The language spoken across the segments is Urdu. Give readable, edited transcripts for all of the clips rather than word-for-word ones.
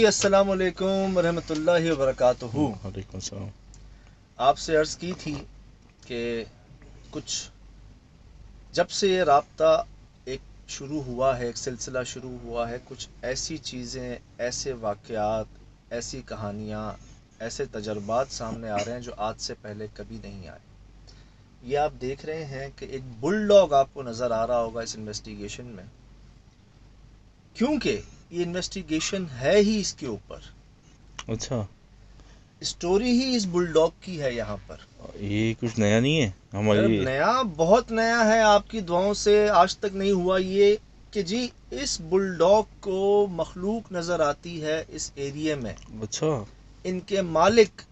السلام علیکم ورحمۃ اللہ وبرکاتہ۔ وعلیکم السلام۔ آپ سے عرض کی تھی کہ کچھ جب سے یہ رابطہ ایک شروع ہوا ہے، ایک سلسلہ شروع ہوا ہے، کچھ ایسی چیزیں، ایسے واقعات، ایسی کہانیاں، ایسے تجربات سامنے آ رہے ہیں جو آج سے پہلے کبھی نہیں آئے۔ یہ آپ دیکھ رہے ہیں کہ ایک بل ڈاگ آپ کو نظر آ رہا ہوگا اس انویسٹیگیشن میں، کیونکہ یہ انویسٹیگیشن ہے ہی اس کے اوپر، اچھا، story he us bill dog کی ہے یہاں پر۔ یہ کچھ نیا نہیں ہے یار ہماری؟ نیا، بہت نیا ہے، آپ کی دعاؤں سے آج تک نہیں ہوا یہ کہ جی اس بل ڈاگ کو مخلوق نظر آتی ہے اس ایریے میں۔ اچھا، ان کے مالک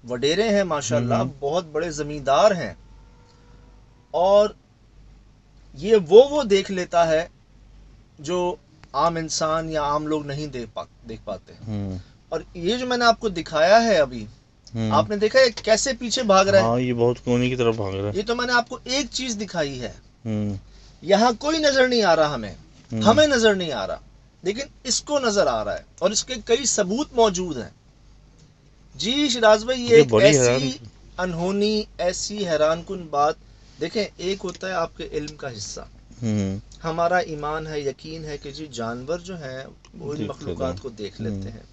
وڈیرے ہیں ماشاءاللہ، بہت بڑے زمیندار ہیں، اور یہ وہ دیکھ لیتا ہے جو عام انسان یا عام لوگ نہیں دیکھ پاتے ہیں۔ اور یہ جو میں نے آپ کو دکھایا ہے ابھی، آپ نے دیکھا یہ کیسے پیچھے بھاگ رہا ہے؟ ہاں، یہ بہت کونے کی طرف بھاگ رہا ہے۔ یہ تو میں نے آپ کو ایک چیز دکھائی ہے، یہاں کوئی نظر نہیں آ رہا، ہمیں نظر نہیں آ رہا، لیکن اس کو نظر آ رہا ہے، اور اس کے کئی ثبوت موجود ہیں۔ جی شراز بھائی، یہ ایک ایسی انہونی، ایسی حیران کن بات، دیکھیں ایک ہوتا ہے آپ کے علم کا حصہ، ہمارا ایمان ہے، یقین ہے کہ جی جانور جو ہیں وہ ان مخلوقات کو دیکھ لیتے ہیں،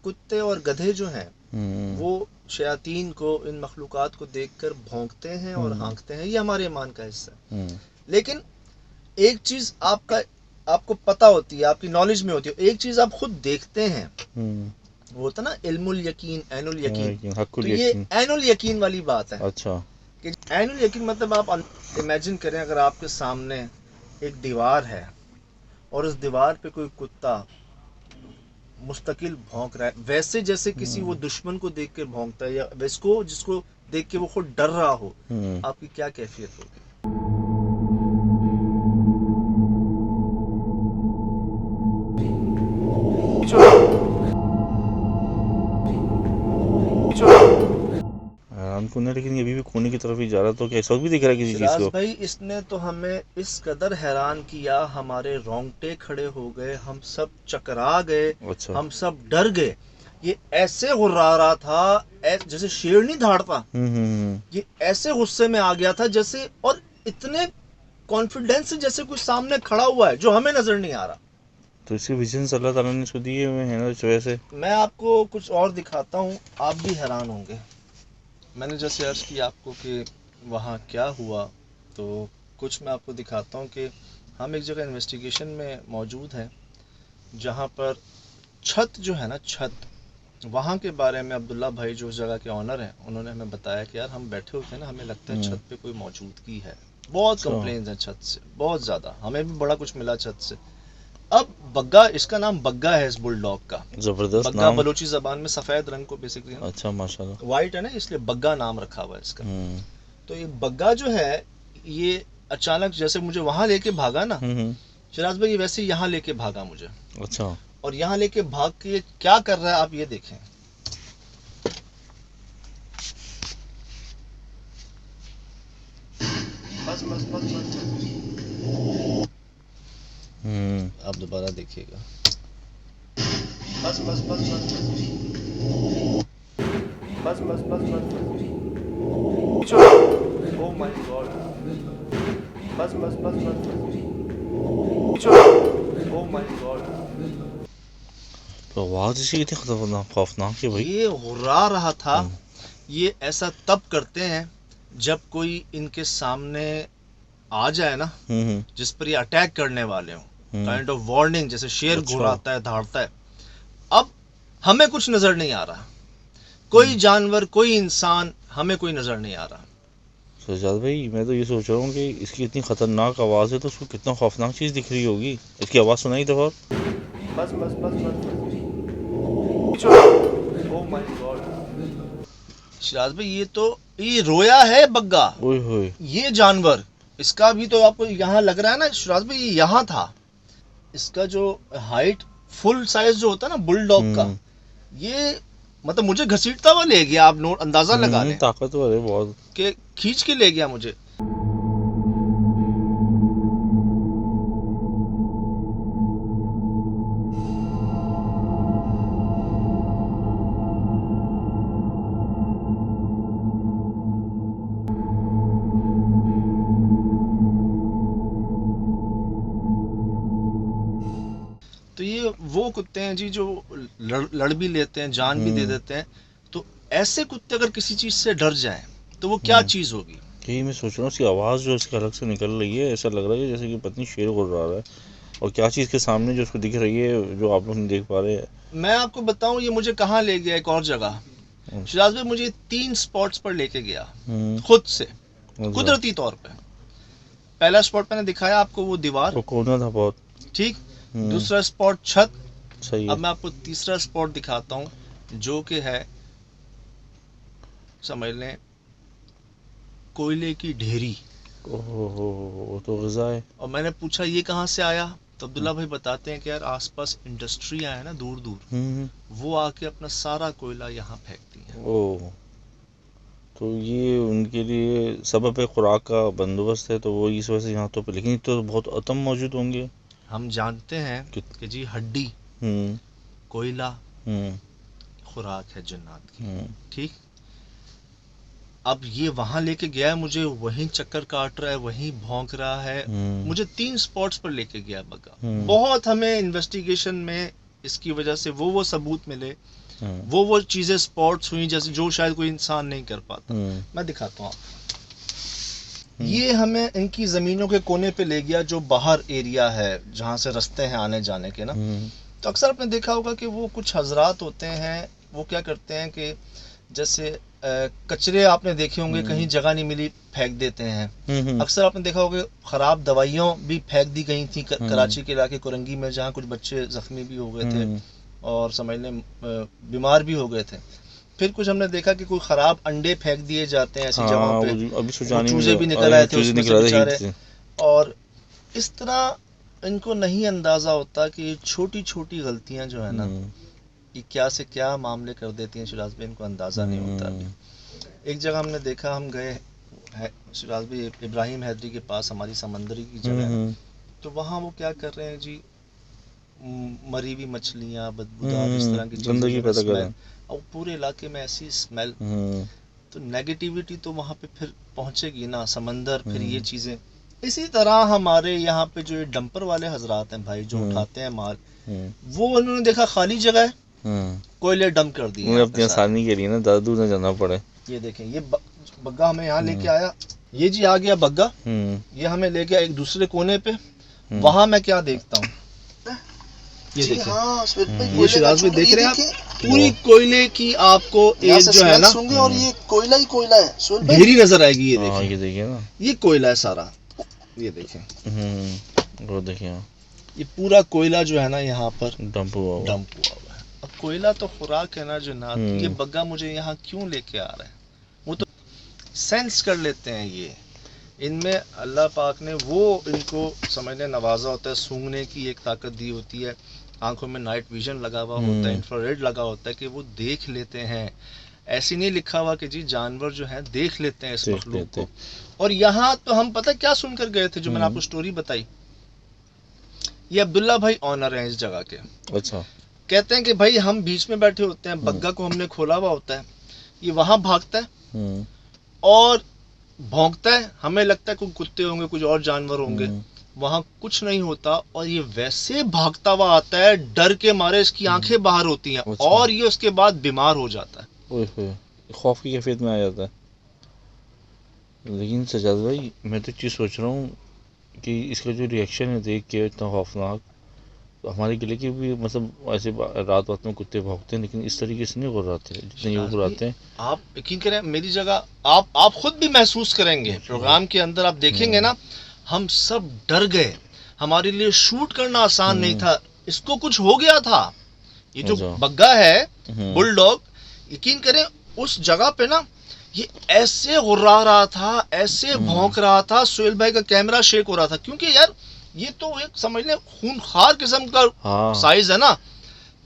کتے اور گدھے جو ہیں وہ شیاطین کو، ان مخلوقات کو دیکھ کر بھونکتے ہیں اور ہانکتے ہیں، یہ ہمارے ایمان کا حصہ ہے۔ لیکن ایک چیز آپ کو پتہ ہوتی ہے، آپ کی نالج میں ہوتی ہے، ایک چیز آپ خود دیکھتے ہیں، وہ ہوتا نا علم الیقین، عین الیقین، تو یہ عین الیقین والی بات ہے۔ اچھا، کہ عین الیقین مطلب آپ امیجن کریں، اگر آپ کے سامنے ایک دیوار ہے اور اس دیوار پہ کوئی کتا مستقل بھونک رہا ہے، ویسے جیسے کسی وہ دشمن کو دیکھ کے بھونکتا ہے، یا جس کو دیکھ کے وہ خود ڈر رہا ہو، آپ کی کیا کیفیت ہوگی؟ حیران کن ہے، لیکن یہ ابھی بھی کونے کی طرف ہی جا رہا، تو کیا اس وقت بھی دکھ رہا ہے کسی چیز شراز کو؟ بھائی، اس نے تو ہمیں اس قدر حیران کیا، ہمارے رونگٹے کھڑے ہو گئے، ہم سب چکرا گئے، اچھا، ہم سب ڈر گئے۔ یہ ایسے غرا رہا تھا جیسے شیر نہیں دھاڑتا، یہ ایسے غصے میں آ گیا تھا جیسے، اور اتنے کانفیڈینس سے جیسے کوئی سامنے کھڑا ہوا ہے جو ہمیں نظر نہیں آ رہا۔ تو اس کے ویژنس اللہ تعالیٰ نے اس کو دیے ہوئے ہیں نا، اس وجہ سے۔ میں آپ کو کچھ اور دکھاتا ہوں، آپ بھی حیران ہوں گے۔ میں نے جیسے عرض کی آپ کو کہ وہاں کیا ہوا، تو کچھ میں آپ کو دکھاتا ہوں کہ ہم ایک جگہ انویسٹیگیشن میں موجود ہیں جہاں پر چھت جو ہے نا، چھت، وہاں کے بارے میں عبداللہ بھائی جو اس جگہ کے آنر ہیں، انہوں نے ہمیں بتایا کہ یار ہم بیٹھے ہوتے ہیں نا، ہمیں لگتا ہے چھت پہ کوئی موجودگی ہے، بہت کمپلینز ہیں چھت سے، بہت زیادہ، ہمیں بھی بڑا کچھ ملا چھت سے۔ اب بگا، اس کا نام بگا ہے اس بل ڈاگ کا، زبردست بگا نام۔ بلوچی زبان میں سفید رنگ کو بیسکلی، اچھا، ماشاءاللہ، وائٹ ہے نا، اس لیے بگا نام رکھا ہوا ہے اس کا۔ تو یہ بگا جو ہے، یہ اچانک جیسے مجھے وہاں لے کے بھاگا نا شراز بھائی، یہ ویسے یہاں لے کے بھاگا مجھے، اچھا، اور یہاں لے کے بھاگ کے کیا کر رہا ہے آپ یہ دیکھیں۔ بس بس بس بس آپ دوبارہ دیکھیے گا، بس بس بس بس بس بس بس بس او مائی گاڈ، بس بس بس بس او مائی گاڈ، تو آواز اسی اتنی خطرناک، خوفناک ہے بھائی۔ یہ غرا رہا تھا۔ یہ ایسا تب کرتے ہیں جب کوئی ان کے سامنے آ جائے نا، جس پر یہ اٹیک کرنے والے ہوں، کائنڈ آف وارننگ، جیسے شیر گھراتا ہے، دھاڑتا ہے۔ اب ہمیں کچھ نظر نہیں آ رہا، کوئی جانور، کوئی انسان، ہمیں کوئی نظر نہیں آ رہا۔ سجاد بھائی، میں تو یہ سوچ رہا ہوں کہ اس کی اتنی خطرناک آواز ہے تو اس کو کتنا خوفناک چیز دکھ رہی ہوگی۔ اس کی آواز سنائی دفعہ؟ بس بس بس بس او مائی گاڈ، شراز بھائی یہ رویا ہے بگا، اوئے ہوئے، یہ جانور، اس کا بھی تو آپ کو یہاں لگ رہا ہے نا شراز بھائی، یہ یہاں تھا، اس کا جو ہائٹ فل سائز جو ہوتا ہے نا بل ڈاگ کا، یہ مطلب مجھے گھسیٹتا ہوا لے گیا، آپ اندازہ لگا لیں طاقتور ہے بہت، کہ کھینچ کے لے گیا مجھے۔ وہ کتے ہیں جی جو لڑ بھی لیتے ہیں, جان بھی دے دیتے ہیں. تو ایسے کتے اگر کسی چیز سے ڈر جائیں تو وہ کیا چیز ہوگی؟ یہی میں سوچ رہا ہوں, اس کی آواز جو اس کے الگ سے نکل رہی ہے, ایسا لگ رہا ہے جیسے کہ پتنی شیر غرا رہا ہے, اور کیا چیز کے سامنے جو اس کو دکھ رہی ہے جو آپ لوگ نہیں دیکھ پا رہے ہیں. میں آپ کو بتاؤں یہ مجھے کہاں لے گیا, ایک اور جگہ. شہزاد بھائی مجھے 3 سپاٹس پر لے کے گیا خود سے, قدرتی طور پہ. پہلا سپاٹ میں نے دکھایا آپ کو, وہ دیوار, وہ کونا تھا بہت ٹھیک. دوسرا سپاٹ چھت. صحیح. اب میں آپ کو تیسرا سپاٹ دکھاتا ہوں جو کہ ہے, سمجھ لیں, کوئلے کی ڈھیری. وہ تو غذا ہے. اور میں نے پوچھا یہ کہاں سے آیا, تو عبداللہ بھائی بتاتے ہیں کہ یار آس پاس انڈسٹریاں ہیں نا دور دور, وہ آ کے اپنا سارا کوئلہ یہاں پھینکتی ہیں. تو یہ ان کے لیے سبب خوراک کا بندوبست ہے, تو وہ اس وجہ سے یہاں تو, لیکن تو بہت اتم موجود ہوں گے. ہم جانتے ہیں کہ جی ہڈی, کوئلہ خوراک ہے جنات کی, ٹھیک. اب یہ وہاں لے کے گیا ہے مجھے, وہیں چکر کاٹ رہا ہے, وہیں بھونک رہا ہے. مجھے 3 سپاٹس پر لے کے گیا بگا. بہت ہمیں انویسٹیگیشن میں اس کی وجہ سے وہ ثبوت ملے, وہ چیزیں سپاٹس ہوئیں جیسے جو شاید کوئی انسان نہیں کر پاتا. میں دکھاتا ہوں آپ. یہ ہمیں ان کی زمینوں کے کونے پہ لے گیا جو باہر ایریا ہے جہاں سے رستے ہیں آنے جانے کے نا. تو اکثر آپ نے دیکھا ہوگا کہ وہ کچھ حضرات ہوتے ہیں, وہ کیا کرتے ہیں کہ جیسے کچرے آپ نے دیکھے ہوں گے, کہیں جگہ نہیں ملی پھینک دیتے ہیں. اکثر آپ نے دیکھا ہوگا خراب دوائیوں بھی پھینک دی گئی تھیں کراچی کے علاقے کرنگی میں, جہاں کچھ بچے زخمی بھی ہو گئے تھے اور سمجھ لیں بیمار بھی ہو گئے تھے. پھر کچھ ہم نے دیکھا کہ کوئی خراب انڈے پھینک دیے جاتے ہیں ایسی جگہوں پہ, چوزے بھی نکل آئے تھے اس میں سے بیچارے. اور اس طرح ان کو نہیں اندازہ ہوتا کہ یہ چھوٹی چھوٹی غلطیاں جو ہے نا, یہ کیا سے کیا معاملے کر دیتی ہیں. شراز بھائی ان کو اندازہ نہیں ہوتا. ایک جگہ ہم نے دیکھا, ہم گئے شراز بھائی ابراہیم حیدری کے پاس, ہماری سمندری کی جگہ ہے, تو وہاں وہ کیا کر رہے ہیں جی, مری ہوئی مچھلیاں, بدبودار اس طرح کی چیزیں, اور پورے علاقے میں ایسی اسمیل. تو نیگیٹیوٹی تو وہاں پہ پھر پہنچے گی نا, سمندر, پھر یہ چیزیں. اسی طرح ہمارے یہاں پہ جو ڈمپر والے حضرات ہیں بھائی, جو اٹھاتے ہیں مال, وہ انہوں نے دیکھا خالی جگہ ہے, کوئلے ڈمپ کر دیے اپنی آسانی کے لیے نا, زیادہ دور نہ جانا پڑے. یہ دیکھیں یہ بگا ہمیں یہاں لے کے آیا, یہ جی آ گیا بگا, یہ ہمیں لے گیا ایک دوسرے کونے پہ. وہاں میں کیا دیکھتا ہوں, یہ دیکھیں, یہ شراز میں دیکھ رہے ہیں آپ, پوری کوئلے کی آپ کو ایک جو ہے نا, اور یہ کوئلہ ہی کوئلہ ہے, ڈھیری نظر آئے گی. یہ دیکھیں نا, یہ کوئلہ ہے سارا, یہ دیکھیں, وہ دیکھیں, یہ پورا کوئلہ جو ہے نا یہاں پر ڈمپ ہوا ہے. اب کوئلہ تو خوراک ہے نا جناب, یہ بگا مجھے یہاں کیوں لے کے آ رہا ہے, وہ تو سینس کر لیتے ہیں. یہ ان میں اللہ پاک نے وہ ان کو سمجھنے نوازا ہوتا ہے, سونگنے کی ایک طاقت دی ہوتی ہے, آنکھوں میں نائٹ ویژن لگا ہوا ہوتا ہے, انفراریڈ لگا ہوتا ہے کہ وہ دیکھ لیتے ہیں. ایسی نہیں لکھا ہوا کہ جی جانور جو ہیں دیکھ لیتے ہیں اس مخلوق کو. اور یہاں تو ہم پتہ کیا سن کر گئے تھے, جو میں نے آپ کو سٹوری بتائی, یہ عبداللہ بھائی آنر ہیں اس جگہ کے. اچھا. کہتے ہیں کہ بھائی ہم بیچ میں بیٹھے ہوتے ہیں, بگا کو ہم نے کھولا ہوا ہوتا ہے, یہ وہاں بھاگتا ہے اور بھونکتا ہے, ہمیں لگتا ہے کوئی کتے ہوں گے, کچھ اور جانور ہوں گے, وہاں کچھ نہیں ہوتا, اور یہ ویسے بھاگتا ہوا آتا ہے, ڈر کے مارے اس کی آنکھیں باہر ہوتی ہیں, اور یہ اس کے بعد بیمار ہو جاتا ہے, خوف کی کیفیت میں آ جاتا ہے. لیکن سجاد بھائی میں تو چیز سوچ رہا ہوں کہ اس کا جو ریئیکشن ہے دیکھ کے اتنا خوفناک, تو ہمارے گلے کے بھی مطلب ایسے رات وقت میں کتے بھونکتے ہیں, لیکن اس طریقے سے نہیں غراتے جتنے یہ غراتے ہیں. آپ یقین کریں میری جگہ آپ خود بھی محسوس کریں گے, پروگرام کے اندر آپ دیکھیں گے نا, ہم سب ڈر گئے, ہمارے لیے شوٹ کرنا آسان نہیں تھا, اس کو کچھ ہو گیا تھا. یہ جو بگا ہے بل ڈاگ, یقین کریں اس جگہ پہ نا یہ ایسے غرا رہا تھا, ایسے بھونک رہا تھا, سہیل بھائی کا کیمرہ شیک ہو رہا تھا, کیونکہ یار یہ تو ایک سمجھ لیں خونخوار قسم کا سائز ہے نا,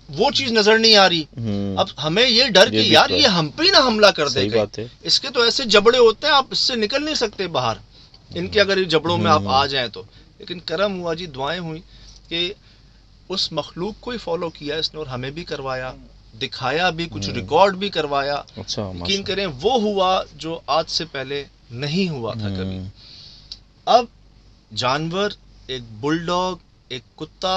وہ چیز نظر نہیں آ رہی. اب ہمیں یہ ڈر کہ یار یہ ہم پہ ہی نہ حملہ کر دے گا, اس کے تو ایسے جبڑے ہوتے ہیں آپ اس سے نکل نہیں سکتے باہر, ان کے اگر جبڑوں میں آپ آ جائیں تو. لیکن کرم ہوا جی, دعائیں ہوئی کہ اس مخلوق کو ہی فالو کیا اس نے, اور ہمیں بھی کروایا, دکھایا بھی, کچھ ریکارڈ بھی کروایا. یقین کریں وہ ہوا جو آج سے پہلے نہیں ہوا تھا کبھی. اب جانور, ایک بل ڈاگ, ایک کتا,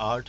8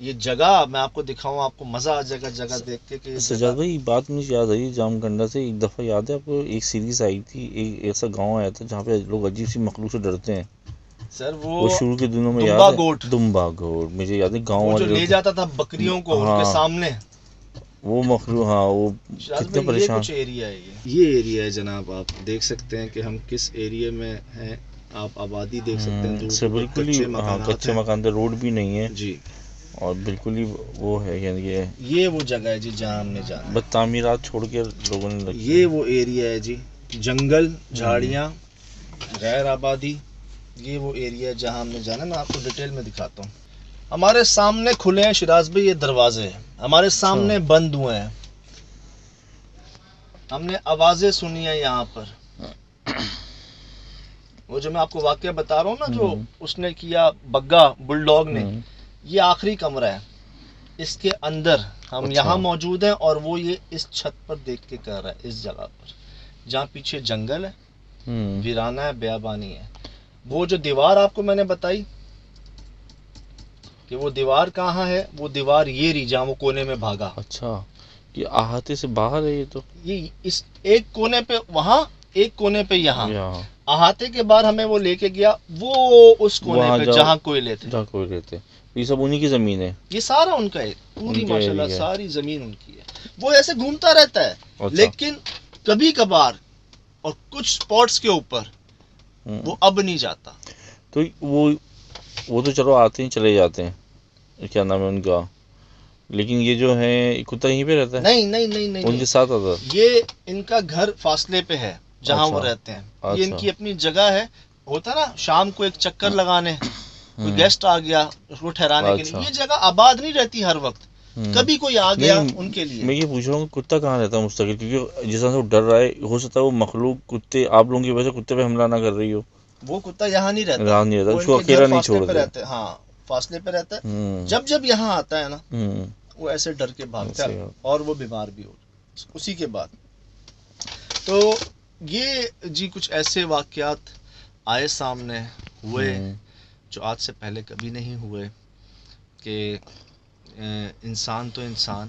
یہ جگہ میں آپ کو دکھاؤں, آپ کو مزہ آ جائے گا جگہ دیکھ کے کہ سجاد بھائی بات مجھے یاد آئی جام کنڈا سے. ایک دفعہ یاد ہے آپ کو ایک سیریز آئی تھی, ایک ایسا گاؤں آیا تھا جہاں پہ لوگ عجیب سی مخلوق سے ڈرتے ہیں. سر وہ شروع کے دنوں میں دمبا یاد ہے, گوٹ, دمبا گھوڑ, مجھے یاد ہے گاؤں وہ جو والے لے جاتا تھا بکریوں کو ان کے سامنے, وہ مخلوق, ہاں وہ کتنے یہ پریشان. کچھ ایریا ہے, یہ ایریا ہے جناب, آپ دیکھ سکتے ہیں کہ ہم کس ایریا میں ہیں. آپ آبادی دیکھ سکتے ہیں, دور دور بالکل ہی کچے مکانات کچے ہیں مکان تھے, روڈ بھی نہیں ہے جی, اور بالکل ہی وہ ہے یعنی یہ وہ جگہ ہے جی جہاں ہم نے جانا ہے. بد تعمیرات چھوڑ کے لوگوں نے رکھی. یہ وہ ایریا ہے جی, جنگل, جھاڑیاں, غیر آبادی, یہ وہ ایریا ہے جہاں ہم نے جانا ہے. میں آپ کو ڈیٹیل میں دکھاتا ہوں. ہمارے سامنے کھلے ہیں شراز بھائی یہ دروازے, ہمارے سامنے بند ہوئے ہیں, ہم نے آوازیں سنی ہیں یہاں پر. وہ جو میں آپ کو واقعہ بتا رہا ہوں نا, جو اس نے کیا بگا بل ڈاگ نے, یہ آخری کمرہ ہے. اس کے اندر ہم یہاں موجود ہیں اور وہ یہ اس چھت پر دیکھ کے کر رہا ہے, اس جگہ پر جہاں پیچھے جنگل ہے, ویرانہ ہے, بیابانی ہے. وہ جو دیوار آپ کو میں نے بتائی کہ وہ دیوار کہاں ہے, وہ دیوار یہ رہی جہاں وہ کونے میں بھاگا. اچھا, یہ احاطے سے باہر ہے. یہ تو یہ اس ایک کونے پہ وہاں, ایک کونے پہ یہاں, احاطے کے بعد ہمیں وہ لے کے گیا وہ اس کونے پہ جہاں کوئلے تھے. جہاں کوئلے تھے, یہ سب انہی کی زمین ہے. یہ سارا ان کا ہے, پوری ماشاءاللہ ساری زمین ان کی ہے. وہ ایسے گھومتا رہتا ہے, لیکن کبھی کبھار اور کچھ سپاٹس کے اوپر وہ اب نہیں جاتا. تو وہ تو چلو آتے ہیں چلے جاتے ہیں, کیا نام ہے ان کا, لیکن یہ جو ہے کتا یہیں پہ رہتا ہے. نہیں ان کے ساتھ آتا. یہ ان کا گھر فاصلے پہ ہے جہاں وہ رہتے ہیں. یہ ان کی اپنی جگہ ہے. ہوتا نا شام کو ایک چکر لگانے, کوئی گیسٹ آ گیا اس کو ٹھہرانے کے لیے. یہ جگہ آباد نہیں رہتی ہر وقت, کبھی کوئی آ گیا ان کے لیے. میں یہ پوچھ رہا ہوں کتا کہاں رہتا ہے مستقل, کیونکہ جس طرح سے وہ ڈر رہا ہے ہو سکتا ہے وہ مخلوق کتے آپ لوگوں کی وجہ سے کتے پہ حملہ نہ کر رہی ہو. وہ کتا یہاں نہیں رہتا, اس کو اکیلا نہیں چھوڑتے. ہاں فاصلے پہ رہتا ہے. جب یہاں آتا ہے نا وہ ایسے ڈر کے بھاگتا ہے اور وہ بیمار بھی ہو اسی کے بعد. تو یہ جی کچھ ایسے واقعات آئے سامنے ہوئے جو آج سے پہلے کبھی نہیں ہوئے, کہ انسان تو انسان,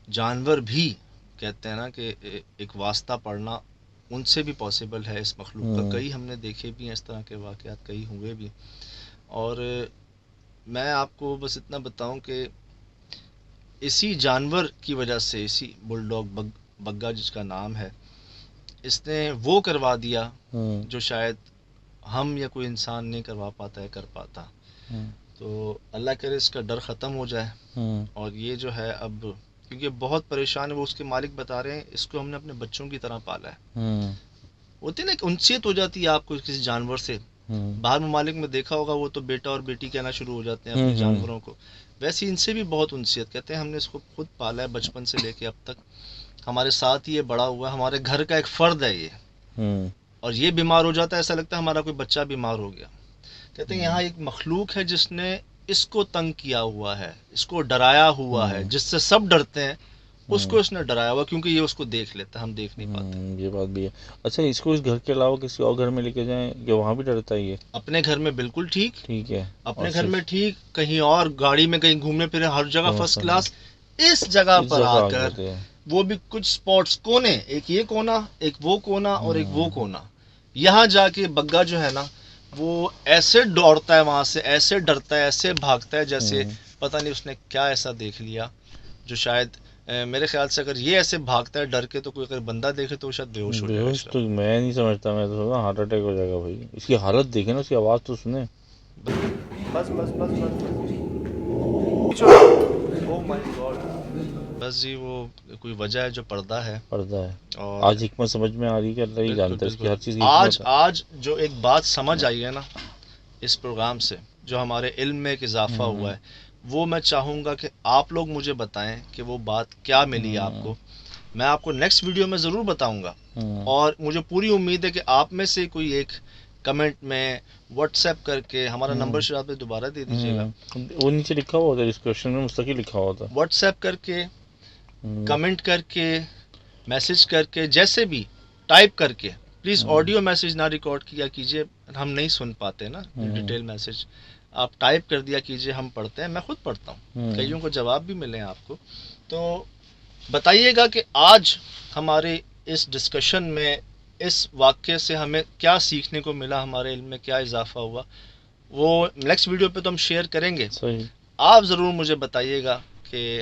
جانور بھی کہتے ہیں نا کہ ایک واسطہ پڑھنا ان سے بھی پاسبل ہے اس مخلوق کا. کئی ہم نے دیکھے بھی ہیں اس طرح کے واقعات, کئی ہوئے بھی. اور میں آپ کو بس اتنا بتاؤں کہ اسی جانور کی وجہ سے, اسی بل ڈاگ بگا جس کا نام ہے, اس نے وہ کروا دیا جو شاید ہم یا کوئی انسان نہیں کروا پاتا ہے, کر پاتا. تو اللہ کرے اس کا ڈر ختم ہو جائے. اور یہ جو ہے اب کیونکہ بہت پریشان ہے, وہ اس کے مالک بتا رہے ہیں اس کو ہم نے اپنے بچوں کی طرح پالا ہے. ہوتی نا کہ انسیت ہو جاتی ہے آپ کو کسی جانور سے. باہر ممالک میں دیکھا ہوگا وہ تو بیٹا اور بیٹی کہنا شروع ہو جاتے ہیں اپنے جانوروں کو, ویسے ان سے بھی بہت انسیت. کہتے ہیں ہم نے اس کو خود پالا ہے بچپن سے لے کے اب تک, ہمارے ساتھ ہی یہ بڑا ہوا ہے, ہمارے گھر کا ایک فرد ہے یہ. اور یہ بیمار ہو جاتا ہے ایسا لگتا ہے ہمارا کوئی بچہ بیمار ہو گیا. کہتے ہیں یہاں ایک مخلوق ہے جس نے اس کو تنگ کیا ہوا ہے, اس کو ڈرایا ہوا ہے, جس سے سب ڈرتے ہیں اس کو اس نے ڈرایا ہوا, کیونکہ یہ اس کو دیکھ لیتا ہے, ہم دیکھ نہیں پاتے. یہ بات بھی ہے. اچھا, اس کو اس گھر کے علاوہ کسی اور گھر میں لے کے جائیں کہ وہاں بھی ڈرتا ہے یہ؟ اپنے گھر میں بالکل ٹھیک ہے, اپنے گھر میں ٹھیک, کہیں اور گاڑی میں کہیں گھومنے پھرے ہر جگہ فرسٹ کلاس. اس جگہ پر آ کر وہ بھی کچھ سپاٹس کونے, ایک یہ کونا, ایک وہ کونا اور ایک وہ کونا, یہاں جا کے بگا جو ہے نا وہ ایسے دوڑتا ہے وہاں سے, ایسے ڈرتا ہے, ایسے بھاگتا ہے جیسے پتہ نہیں اس نے کیا ایسا دیکھ لیا جو شاید میرے خیال سے اگر یہ ایسے بھاگتا ہے ڈر کے تو کوئی اگر بندہ دیکھے تو شاید بے ہوش ہو جائے گا. تو میں نہیں سمجھتا, میں تو ہارٹ اٹیک ہو جائے گا بھائی. اس کی حالت دیکھیں نا, اس کی آواز تو سنیں. بس بس جی وہ کوئی وجہ ہے جو پردہ ہے. اور آج حکمت سمجھ میں آ رہی ہے, اللہ ہی جانتا ہے اس کی ہر چیز کی. آج جو ایک بات سمجھ آئی ہے نا اس پروگرام سے, جو ہمارے علم میں ایک اضافہ ہوا ہے, وہ میں چاہوں گا کہ آپ لوگ مجھے بتائیں کہ وہ بات کیا ملی آپ کو. میں آپ کو نیکسٹ ویڈیو میں ضرور بتاؤں گا, اور مجھے پوری امید ہے کہ آپ میں سے کوئی ایک کمنٹ میں واٹس ایپ کر کے ہمارا نمبر شاید پہ دوبارہ دے دیجیے گا, وہ نیچے لکھا ہوا تھا ڈسکرپشن میں, مستقل لکھا ہوا تھا. واٹس ایپ کر کے, کمنٹ کر کے, میسج کر کے, جیسے بھی ٹائپ کر کے, پلیز آڈیو میسج نہ ریکارڈ کیا کیجیے, ہم نہیں سن پاتے نا ڈیٹیل میسج. آپ ٹائپ کر دیا کیجئے، ہم پڑھتے ہیں، میں خود پڑھتا ہوں، کئیوں کو جواب بھی ملے ہیں آپ کو. تو بتائیے گا کہ آج ہمارے اس ڈسکشن میں اس واقعے سے ہمیں کیا سیکھنے کو ملا، ہمارے علم میں کیا اضافہ ہوا. وہ نیکسٹ ویڈیو پہ تو ہم شیئر کریں گے. صحیح. آپ ضرور مجھے بتائیے گا کہ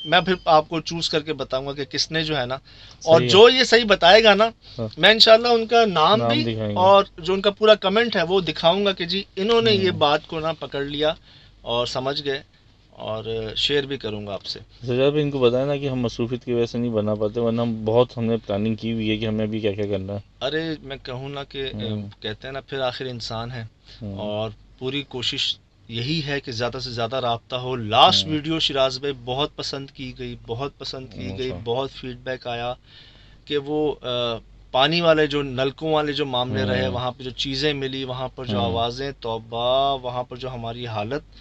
میں پھر آپ کو چوز کر کے بتاؤں گا کہ کس نے جو ہے نا، اور جو یہ صحیح بتائے گا نا، میں انشاءاللہ ان کا نام بھی اور جو ان کا پورا کمنٹ ہے وہ دکھاؤں گا کہ جی انہوں نے یہ بات کو نا پکڑ لیا اور سمجھ گئے، اور شیئر بھی کروں گا آپ سے. سجاد بھائی ان کو بتایا نا کہ ہم مصروفیت کی وجہ سے نہیں بنا پاتے، ورنہ ہم نے پلاننگ کی ہوئی ہے کہ ہمیں ابھی کیا کیا کرنا ہے. ارے میں کہوں نا کہ کہتے ہیں نا پھر آخر انسان ہے، اور پوری کوشش یہی ہے کہ زیادہ سے زیادہ رابطہ ہو. لاسٹ ویڈیو شراز بھائی بہت پسند کی گئی، بہت پسند کی گئی، بہت فیڈ بیک آیا کہ وہ پانی والے جو نلکوں والے جو معاملے رہے، وہاں پہ جو چیزیں ملی، وہاں پر جو آوازیں، توبہ، وہاں پر جو ہماری حالت،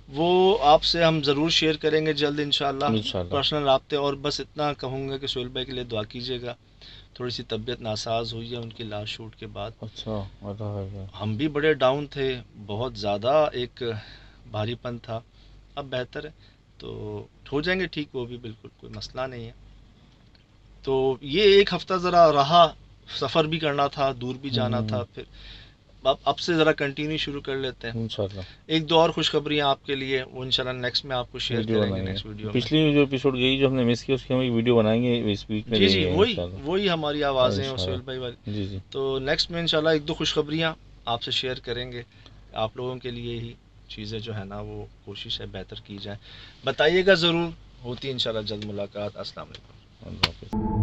وہ آپ سے ہم ضرور شیئر کریں گے جلد انشاءاللہ پرسنل رابطے. اور بس اتنا کہوں گا کہ سہیل بھائی کے لیے دعا کیجیے گا، تھوڑی سی طبیعت ناساز ہوئی ہے ان کی لاسٹ شوٹ کے بعد. اچھا. ہم بھی بڑے ڈاؤن تھے، بہت زیادہ ایک بھاری پن تھا. اب بہتر ہے، تو ہو جائیں گے ٹھیک، وہ بھی بالکل کوئی مسئلہ نہیں ہے. تو یہ ایک ہفتہ ذرا رہا، سفر بھی کرنا تھا، دور بھی جانا تھا. پھر اب سے ذرا کنٹینیو شروع کر لیتے ہیں انشاءاللہ. ایک دو اور خوشخبریاں آپ کے لیے، وہ انشاءاللہ نیکسٹ میں آپ کو شیئر کریں گے نیکسٹ ویڈیو میں. پچھلی جو ایپیسوڈ گئی جو ہم نے مس کی، اس کی ہم ایک ویڈیو بنائیں گے اس ویک میں. جی وہی ہماری آوازیں ہیں سہیل بھائی والی. جی. تو نیکسٹ میں انشاءاللہ ایک دو خوشخبریاں آپ سے شیئر کریں گے. آپ لوگوں کے لیے ہی چیزیں جو ہے نا وہ کوشش ہے بہتر کی جائیں. بتائیے گا ضرور، ہوتی انشاءاللہ جلد ملاقات. السلام علیکم. اللہ حافظ.